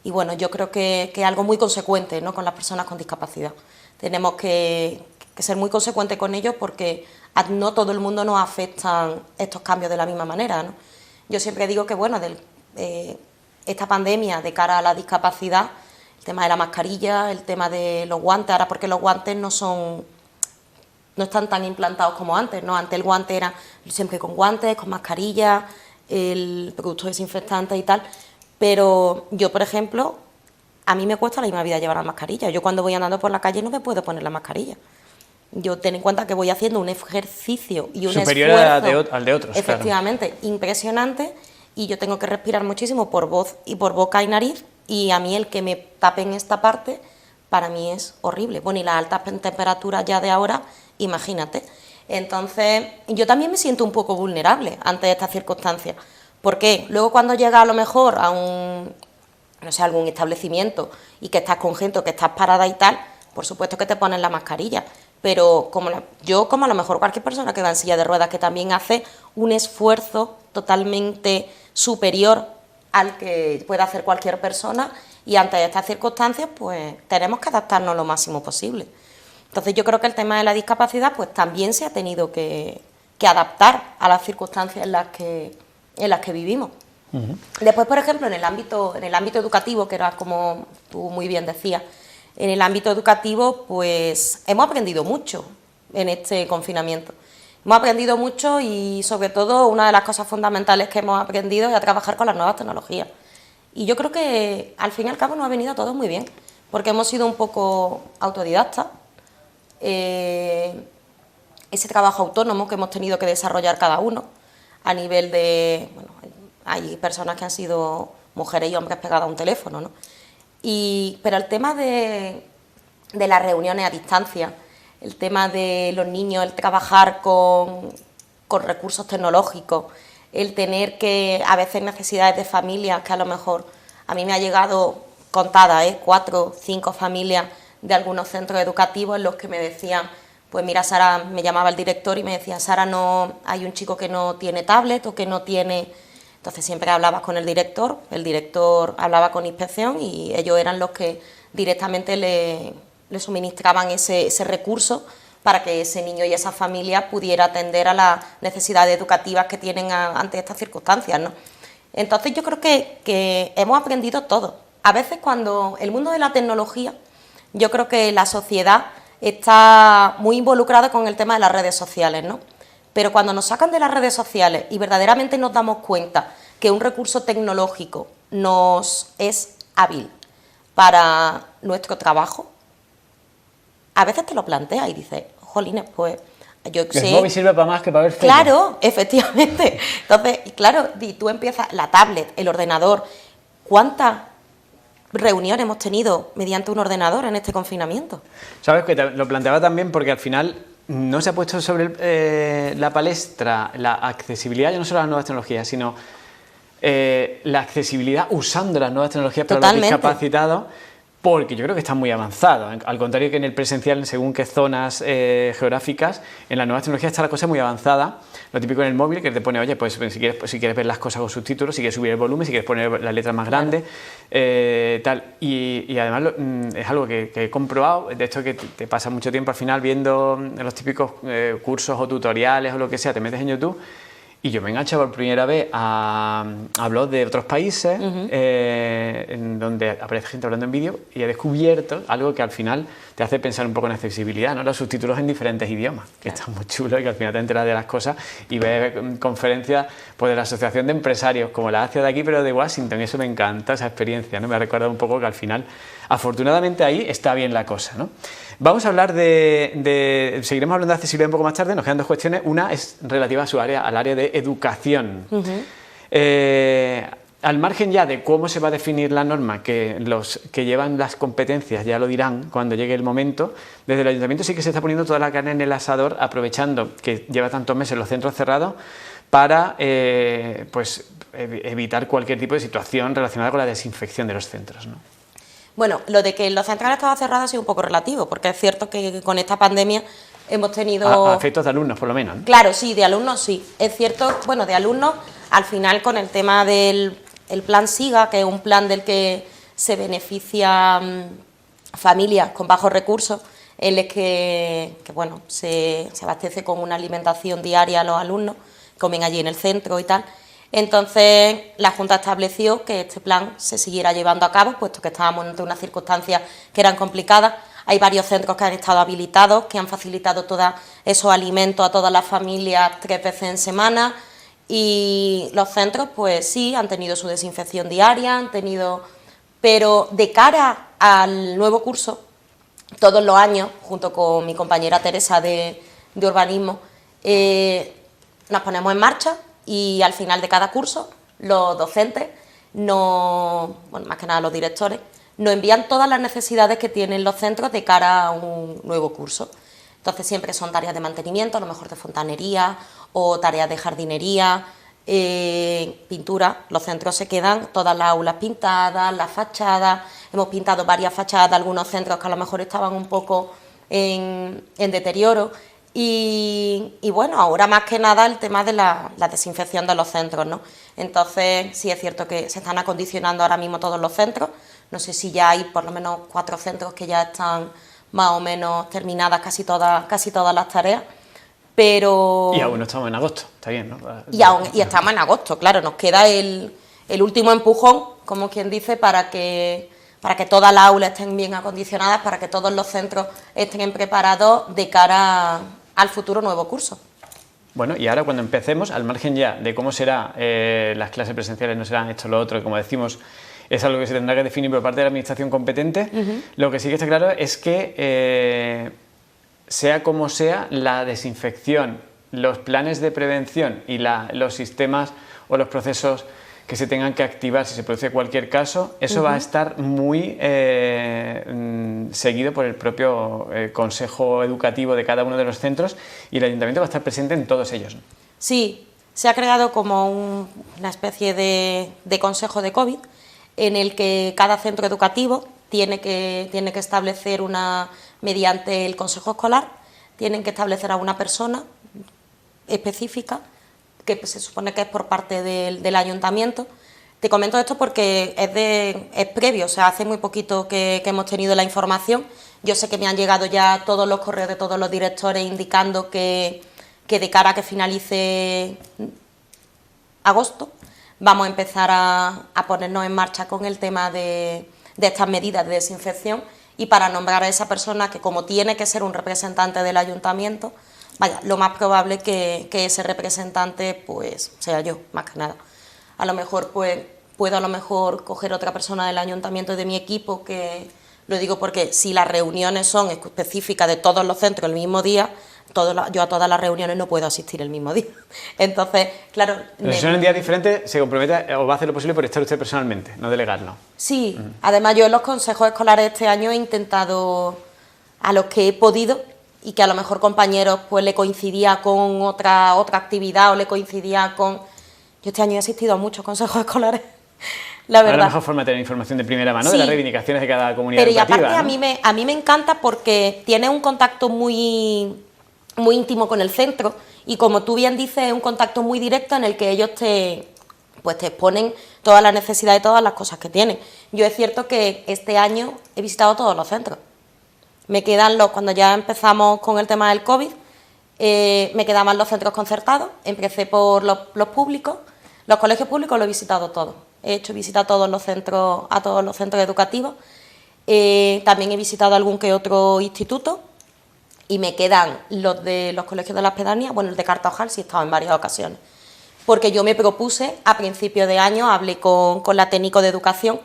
bueno, yo creo que es algo muy consecuente, ¿no? Con las personas con discapacidad. Tenemos que ser muy consecuentes con ellos, porque a no todo el mundo nos afectan estos cambios de la misma manera, ¿no? Yo siempre digo que, bueno, esta pandemia de cara a la discapacidad, el tema de la mascarilla, el tema de los guantes, ahora porque los guantes no son no están tan implantados como antes, ¿no? Antes el guante era siempre con guantes, con mascarilla, el producto desinfectante y tal, pero yo, por ejemplo, a mí me cuesta la misma vida llevar la mascarilla. Yo cuando voy andando por la calle no me puedo poner la mascarilla. Yo ten en cuenta que voy haciendo un ejercicio y un superior esfuerzo, al de otros, efectivamente, claro, impresionante, y yo tengo que respirar muchísimo por voz y por boca y nariz, y a mí el que me tapen esta parte, para mí es horrible. Bueno, y las altas temperaturas ya de ahora, imagínate. Entonces, yo también me siento un poco vulnerable ante estas circunstancias. ¿Por qué? Luego cuando llega a lo mejor a algún establecimiento y que estás con gente, que estás parada y tal, por supuesto que te ponen la mascarilla, pero como a lo mejor cualquier persona que va en silla de ruedas, que también hace un esfuerzo totalmente superior al que puede hacer cualquier persona, y ante estas circunstancias pues tenemos que adaptarnos lo máximo posible. Entonces yo creo que el tema de la discapacidad pues también se ha tenido que adaptar a las circunstancias en las que vivimos. Después, por ejemplo, en el ámbito educativo, que era como tú muy bien decías, en el ámbito educativo pues hemos aprendido mucho en este confinamiento. Hemos aprendido mucho y sobre todo una de las cosas fundamentales que hemos aprendido es a trabajar con las nuevas tecnologías. Y yo creo que al fin y al cabo nos ha venido a todos muy bien, porque hemos sido un poco autodidactas. Ese trabajo autónomo que hemos tenido que desarrollar cada uno a nivel de... Bueno, hay personas que han sido mujeres y hombres pegadas a un teléfono, ¿no? Pero el tema de las reuniones a distancia, el tema de los niños, el trabajar con recursos tecnológicos, el tener que, a veces, necesidades de familias que a lo mejor a mí me ha llegado contada, 4 o 5 familias de algunos centros educativos en los que me decían, pues mira, Sara, me llamaba el director y me decía, Sara, no, hay un chico que no tiene tablet o que no tiene... Entonces siempre hablabas con el director hablaba con inspección y ellos eran los que directamente le suministraban ese recurso para que ese niño y esa familia pudiera atender a las necesidades educativas que tienen ante estas circunstancias, ¿no? Entonces yo creo que hemos aprendido todo. A veces cuando el mundo de la tecnología, yo creo que la sociedad está muy involucrada con el tema de las redes sociales, ¿no? Pero cuando nos sacan de las redes sociales y verdaderamente nos damos cuenta que un recurso tecnológico nos es hábil para nuestro trabajo, a veces te lo planteas y dices, jolines, pues yo sé... El móvil sirve para más que para ver Facebook. Claro, efectivamente. Entonces, claro, y tú empiezas la tablet, el ordenador. ¿Cuántas reuniones hemos tenido mediante un ordenador en este confinamiento? Sabes que lo planteaba también porque al final no se ha puesto sobre la palestra la accesibilidad, ya no solo a las nuevas tecnologías, sino la accesibilidad usando las nuevas tecnologías para los discapacitados, porque yo creo que está muy avanzado. Al contrario que en el presencial, según qué zonas geográficas, en las nuevas tecnologías está la cosa muy avanzada. Lo típico en el móvil, que te pone, oye, pues si quieres ver las cosas con subtítulos, si quieres subir el volumen, si quieres poner las letras más grandes, tal. Y además es algo que he comprobado, de hecho que te pasa mucho tiempo al final viendo los típicos cursos o tutoriales o lo que sea, te metes en YouTube. Y yo me enganché por primera vez a blogs de otros países, en donde aparece gente hablando en vídeo, y he descubierto algo que al final te hace pensar un poco en accesibilidad, ¿no? Los subtítulos en diferentes idiomas, que están muy chulos y que al final te enteras de las cosas y ves conferencias pues, de la Asociación de Empresarios, como la hace de aquí, pero de Washington. Eso me encanta, esa experiencia, ¿no? Me ha recordado un poco que al final, afortunadamente, ahí está bien la cosa, ¿no? Vamos a hablar seguiremos hablando de accesibilidad un poco más tarde, nos quedan 2 cuestiones. Una es relativa a su área, al área de educación. Al margen ya de cómo se va a definir la norma, que los que llevan las competencias ya lo dirán cuando llegue el momento, desde el Ayuntamiento sí que se está poniendo toda la carne en el asador, aprovechando que lleva tantos meses los centros cerrados, para evitar cualquier tipo de situación relacionada con la desinfección de los centros, ¿no? Bueno, lo de que los centros han estado cerrados ha sido un poco relativo, porque es cierto que con esta pandemia hemos tenido... A efectos de alumnos, por lo menos, ¿no? Claro, sí, de alumnos sí. Es cierto, bueno, de alumnos, al final con el tema del plan SIGA, que es un plan del que se benefician familias con bajos recursos, en el que bueno, se abastece con una alimentación diaria a los alumnos, comen allí en el centro y tal. Entonces, la Junta estableció que este plan se siguiera llevando a cabo, puesto que estábamos ante unas circunstancias que eran complicadas. Hay varios centros que han estado habilitados, que han facilitado todos esos alimentos a todas las familias 3 veces en semana, y los centros pues sí, han tenido su desinfección diaria, pero de cara al nuevo curso, todos los años, junto con mi compañera Teresa de urbanismo, nos ponemos en marcha y al final de cada curso los docentes, más que nada los directores, nos envían todas las necesidades que tienen los centros de cara a un nuevo curso. Entonces siempre son tareas de mantenimiento, a lo mejor de fontanería o tareas de jardinería, pintura. Los centros se quedan todas las aulas pintadas, las fachadas. Hemos pintado varias fachadas de algunos centros que a lo mejor estaban un poco en deterioro. Y bueno, ahora más que nada el tema de la desinfección de los centros, ¿no? Entonces sí es cierto que se están acondicionando ahora mismo todos los centros. No sé si ya hay por lo menos 4 centros que ya están más o menos terminadas casi todas las tareas. Pero... Y aún no estamos en agosto, está bien, ¿no? Y estamos en agosto, claro, nos queda el último empujón, como quien dice, para que todas las aulas estén bien acondicionadas, para que todos los centros estén preparados de cara al futuro nuevo curso. Bueno, y ahora cuando empecemos, al margen ya de cómo será las clases presenciales, no serán esto o lo otro, que como decimos, es algo que se tendrá que definir por parte de la administración competente, lo que sí que está claro es que sea como sea, la desinfección, los planes de prevención y los sistemas o los procesos que se tengan que activar si se produce cualquier caso, eso va a estar muy seguido por el propio consejo educativo de cada uno de los centros, y el ayuntamiento va a estar presente en todos ellos, ¿no? Sí, se ha creado como una especie de consejo de COVID en el que cada centro educativo tiene que establecer mediante el consejo escolar, tienen que establecer a una persona específica que se supone que es por parte del ayuntamiento. Te comento esto porque es previo, o sea, hace muy poquito que hemos tenido la información. Yo sé que me han llegado ya todos los correos de todos los directores indicando que de cara a que finalice agosto vamos a empezar a ponernos en marcha con el tema de estas medidas de desinfección, y para nombrar a esa persona que, como tiene que ser un representante del ayuntamiento, lo más probable que ese representante pues sea yo, más que nada. A lo mejor pues puedo coger otra persona del ayuntamiento de mi equipo, que lo digo porque si las reuniones son específicas de todos los centros el mismo día, yo a todas las reuniones no puedo asistir el mismo día. Entonces, claro... Pero si son en días diferentes, se compromete o va a hacer lo posible por estar usted personalmente, no delegarlo. Sí, además yo en los consejos escolares este año he intentado, a los que he podido, y que a lo mejor compañeros pues le coincidía con otra actividad o le coincidía con... Yo este año he asistido a muchos consejos escolares, la verdad. Es la mejor forma de tener información de primera mano, sí, de las reivindicaciones de cada comunidad pero educativa. Pero y aparte, ¿no? a mí me encanta porque tiene un contacto muy íntimo con el centro, y como tú bien dices, es un contacto muy directo en el que ellos te exponen todas las necesidades y todas las cosas que tienen. Yo es cierto que este año he visitado todos los centros. Me quedan cuando ya empezamos con el tema del COVID, me quedaban los centros concertados, empecé por los públicos, los colegios públicos los he visitado todos. He hecho visita a todos los centros educativos, también he visitado algún que otro instituto, y me quedan los de los colegios de las pedanías, bueno, el de Cartaojal sí he estado en varias ocasiones, porque yo me propuse, a principio de año, hablé con la técnico de educación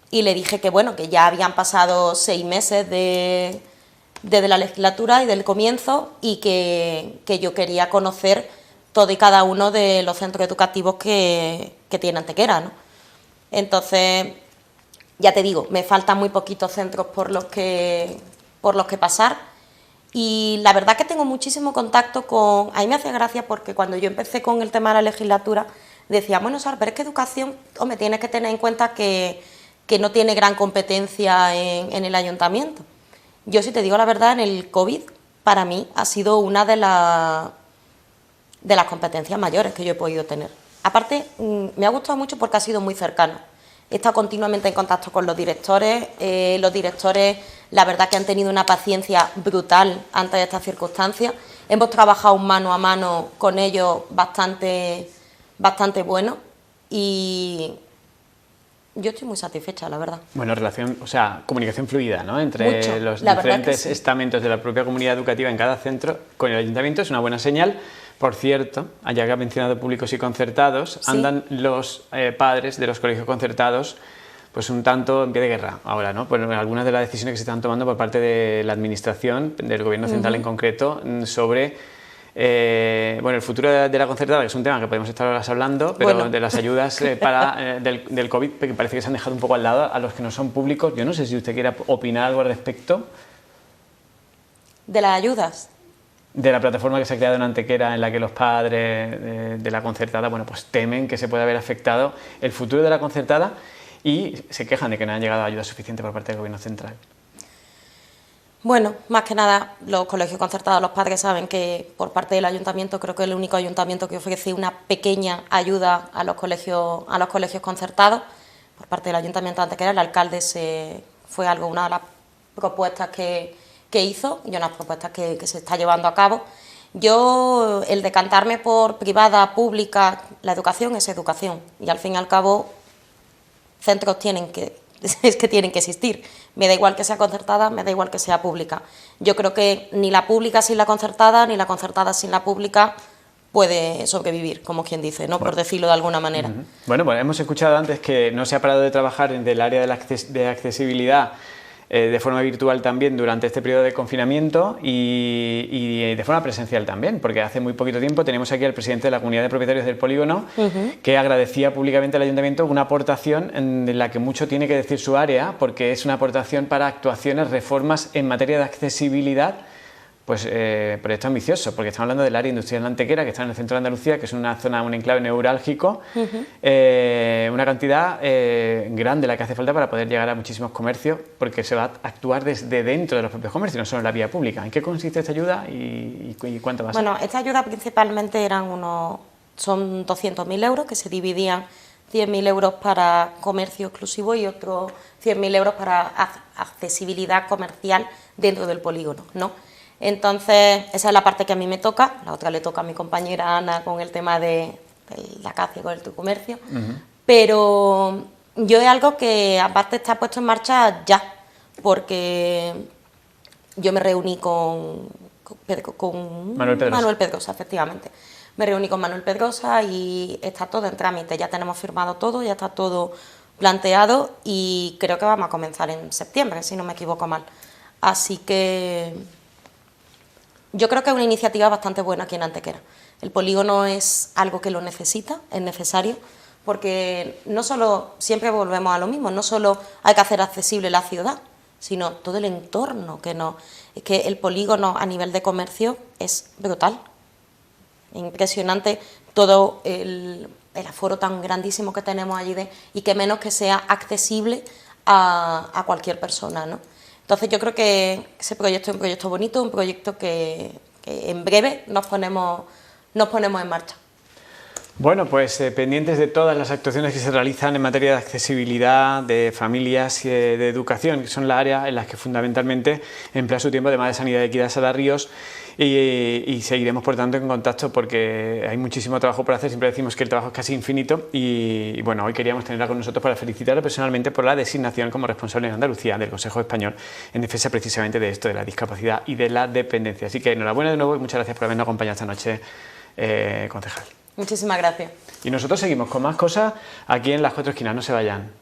y le dije que bueno, que ya habían pasado 6 meses desde la legislatura y del comienzo, y que yo quería conocer todo y cada uno de los centros educativos que tiene Antequera, ¿no? Entonces, ya te digo, me faltan muy poquitos centros por los que pasar. Y la verdad que tengo muchísimo contacto con... A mí me hace gracia porque cuando yo empecé con el tema de la legislatura, decía, bueno, Sara, pero es que educación, hombre, tienes que tener en cuenta que no tiene gran competencia en el ayuntamiento. Yo, si te digo la verdad, en el COVID, para mí, ha sido una de las competencias mayores que yo he podido tener. Aparte, me ha gustado mucho porque ha sido muy cercano. He estado continuamente en contacto con los directores, la verdad que han tenido una paciencia brutal ante estas circunstancias. Hemos trabajado mano a mano con ellos bastante bueno, y yo estoy muy satisfecha, la verdad. Bueno, comunicación fluida, ¿no? Entre Mucho. los La verdad diferentes que sí. estamentos de la propia comunidad educativa en cada centro con el ayuntamiento es una buena señal. Por cierto, ya que ha mencionado públicos y concertados, Sí. andan los padres de los colegios concertados pues un tanto en pie de guerra ahora, ¿no? Por algunas de las decisiones que se están tomando por parte de la administración, del gobierno central en concreto, sobre el futuro de la concertada, que es un tema que podemos estar horas hablando, pero Bueno. de las ayudas del COVID, que parece que se han dejado un poco al lado a los que no son públicos. Yo no sé si usted quiere opinar algo al respecto De las ayudas. de la plataforma que se ha creado en Antequera, en la que los padres de la concertada, bueno, pues temen que se pueda haber afectado el futuro de la concertada y se quejan de que no han llegado ayuda suficiente por parte del gobierno central. Bueno, más que nada, los colegios concertados, los padres saben que por parte del ayuntamiento, creo que es el único ayuntamiento que ofrece una pequeña ayuda a los colegios concertados. Por parte del ayuntamiento de Antequera, el alcalde fue una de las propuestas que hizo y unas propuestas que se está llevando a cabo. Yo, el decantarme por privada, pública, la educación es educación y al fin y al cabo centros tienen que existir. Me da igual que sea concertada, me da igual que sea pública. Yo creo que ni la pública sin la concertada, ni la concertada sin la pública puede sobrevivir, como quien dice, ¿no? Por decirlo de alguna manera. Bueno, pues hemos escuchado antes que no se ha parado de trabajar en el área de accesibilidad de forma virtual también durante este periodo de confinamiento y de forma presencial también, porque hace muy poquito tiempo tenemos aquí al presidente de la comunidad de propietarios del polígono que agradecía públicamente al ayuntamiento una aportación en la que mucho tiene que decir su área, porque es una aportación para actuaciones, reformas en materia de accesibilidad. Pues proyecto ambicioso, porque estamos hablando del área industrial de Antequera, que está en el centro de Andalucía, que es una zona, un enclave neurálgico, una cantidad grande la que hace falta para poder llegar a muchísimos comercios, porque se va a actuar desde dentro de los propios comercios, no solo en la vía pública. ¿En qué consiste esta ayuda y cuánto va a ser? Bueno, esta ayuda principalmente son 200.000 euros, que se dividían 100.000 euros para comercio exclusivo y otros 100.000 euros para accesibilidad comercial dentro del polígono, ¿no? Entonces, esa es la parte que a mí me toca, la otra le toca a mi compañera Ana con el tema de la CACI, con el comercio, pero yo es algo que aparte está puesto en marcha ya, porque yo me reuní con Manuel Pedrosa, efectivamente. Me reuní con Manuel Pedrosa y está todo en trámite, ya tenemos firmado todo, ya está todo planteado y creo que vamos a comenzar en septiembre, si no me equivoco mal. Así que yo creo que es una iniciativa bastante buena aquí en Antequera. El polígono es algo que lo necesita, es necesario, porque no solo, siempre volvemos a lo mismo, no solo hay que hacer accesible la ciudad, sino todo el entorno, es que el polígono a nivel de comercio es brutal. Impresionante todo el aforo tan grandísimo que tenemos allí y que menos que sea accesible a cualquier persona, ¿no? Entonces yo creo que ese proyecto es un proyecto bonito, un proyecto que en breve nos ponemos en marcha. Bueno, pues pendientes de todas las actuaciones que se realizan en materia de accesibilidad, de familias y de educación, que son las áreas en las que fundamentalmente emplea su tiempo, además de Sanidad y Equidad Sara Ríos, y seguiremos por tanto en contacto porque hay muchísimo trabajo por hacer. Siempre decimos que el trabajo es casi infinito y bueno, hoy queríamos tenerla con nosotros para felicitarla personalmente por la designación como responsable en Andalucía del Consejo Español en defensa precisamente de esto, de la discapacidad y de la dependencia. Así que enhorabuena de nuevo y muchas gracias por habernos acompañado esta noche, concejal. Muchísimas gracias. Y nosotros seguimos con más cosas aquí en Las Cuatro Esquinas, no se vayan.